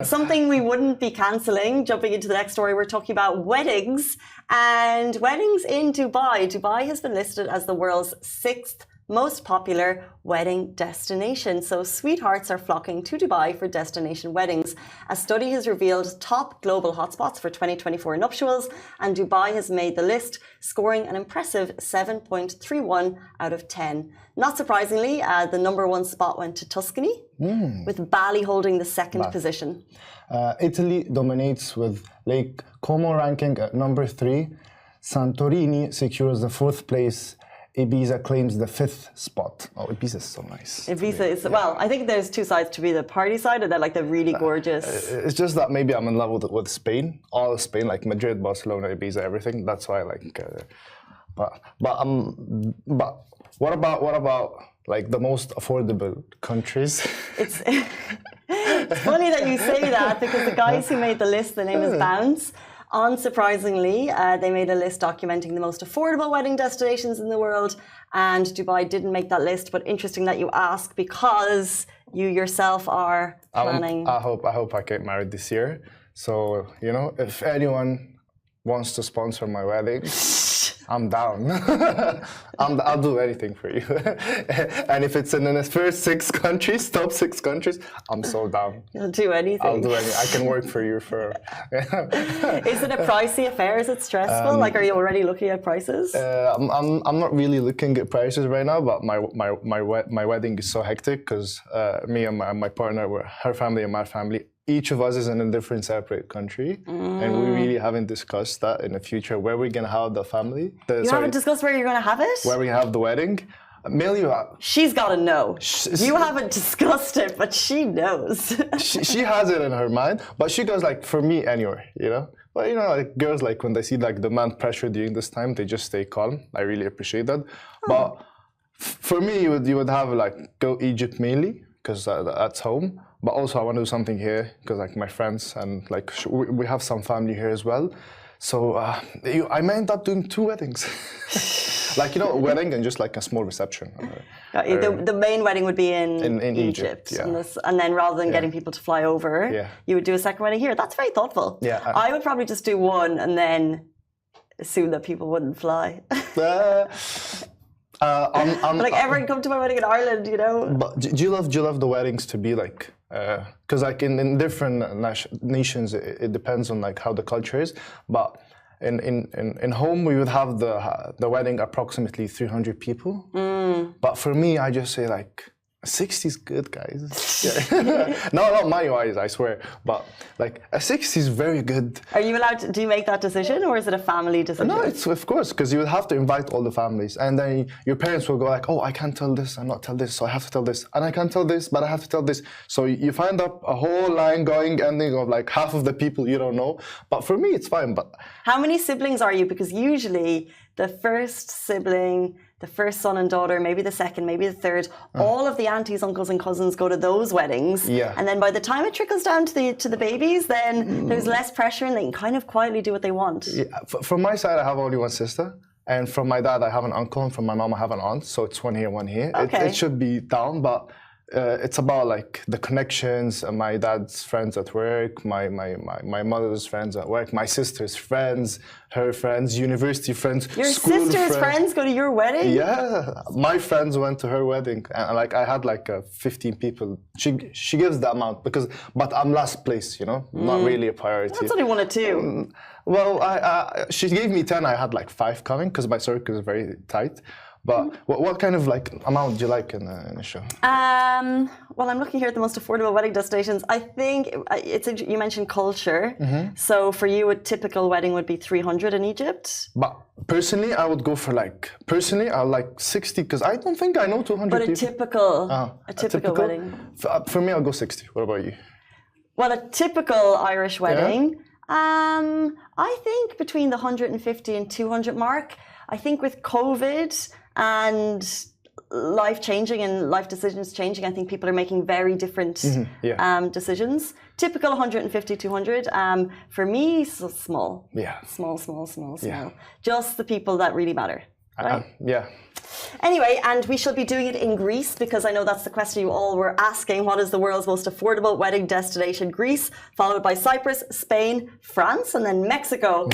Something we wouldn't be cancelling. Jumping into the next story, we're talking about weddings and weddings in Dubai. Dubai has been listed as the world's 6th most popular wedding destination. So sweethearts are flocking to Dubai for destination weddings. A study has revealed top global hotspots for 2024 nuptials, and Dubai has made the list, scoring an impressive 7.31 out of 10. Not surprisingly, the number 1 spot went to Tuscany, with Bali holding the 2nd position. Italy dominates with Lake Como ranking at number 3. Santorini secures the 4th place. Ibiza claims the 5th spot. Oh, Ibiza is so nice. Ibiza is, well, I think there's 2 sides to be the party side and then like the really gorgeous. It's just that maybe I'm in love with Spain. All of Spain, like Madrid, Barcelona, Ibiza, everything. That's why I like. But what about like the most affordable countries? It's funny that you say that because the guys who made the list, the name is Bounce. Unsurprisingly, they made a list documenting the most affordable wedding destinations in the world, and Dubai didn't make that list. But interesting that you ask because you yourself are planning. I hope I get married this year. So you know, if anyone wants to sponsor my wedding, I'm down. I'll do anything for you. And if it's in the first 6 countries, top 6 countries, I'm so down. You'll do anything. I'll do anything. I can work for you for. Is it a pricey affair? Is it stressful? Like, are you already looking at prices? I'm not really looking at prices right now, but my wedding is so hectic because me and my partner, her family and my family. Each of us is in a different separate country, and we really haven't discussed that in the future where we're gonna have the family. You haven't discussed where you're gonna have it? Where we have the wedding. Mainly, she's gotta know. You haven't discussed it, but she knows. she has it in her mind, but she goes like, for me anywhere, you know. But you know, like girls, like when they see like demand pressure during this time, they just stay calm. I really appreciate that. But for me, you would have like go Egypt mainly because that's home. But also I want to do something here because like my friends and like we have some family here as well. So I may end up doing 2 weddings. Like, you know, a wedding and just like a small reception. The main wedding would be in Egypt. Yeah. And then rather than getting people to fly over, you would do a second wedding here. That's very thoughtful. Yeah, I would probably just do 1 and then assume that people wouldn't fly. Like everyone come to my wedding in Ireland, you know. But do you love the weddings to be like? Because like in different nations, it depends on like how the culture is. But in home, we would have the wedding approximately 300 people. But for me, I just say like 60 is good, guys. No, not my wise, I swear. But like a 60 is very good. Are you allowed to, do you make that decision or is it a family decision? No, it's of course, because you would have to invite all the families. And then your parents will go like, oh, I can't tell this and not tell this, so I have to tell this. And I can't tell this, but I have to tell this. So you find up a whole line going, ending of like half of the people you don't know. But for me, it's fine. But how many siblings are you? Because usually the first sibling, the first son and daughter, maybe the second, maybe the third, all of the aunties, uncles and cousins go to those weddings. Yeah. And then by the time it trickles down to the babies, then there's less pressure and they can kind of quietly do what they want. Yeah. From my side, I have only 1 sister. And from my dad, I have an uncle. And from my mom, I have an aunt. So it's 1 here, 1 here. Okay. It should be down, but it's about like the connections. My dad's friends at work, my mother's friends at work, my sister's friends, her friends, university friends, your school sister's friends go to your wedding? Yeah, my friends went to her wedding, and like I had like 15 people. She gives the amount but I'm last place, you know, not really a priority. That's only 1 or 2. Well, she gave me 10. I had like 5 coming because my circle is very tight. But what kind of like amount do you like in the show? Well, I'm looking here at the most affordable wedding destinations. I think you mentioned culture. So for you, a typical wedding would be 300 in Egypt. But personally, I would go for I like 60 because I don't think I know 200 But people. a typical wedding. For me, I'll go 60. What about you? Well, a typical Irish wedding, I think between the 150 and 200 mark. I think with COVID and life changing and life decisions changing, I think people are making very different decisions. Typical 150, 200. For me, so small. Yeah. Small. Yeah. Just the people that really matter. Yeah. Anyway, and we shall be doing it in Greece because I know that's the question you all were asking. What is the world's most affordable wedding destination? Greece, followed by Cyprus, Spain, France, and then Mexico.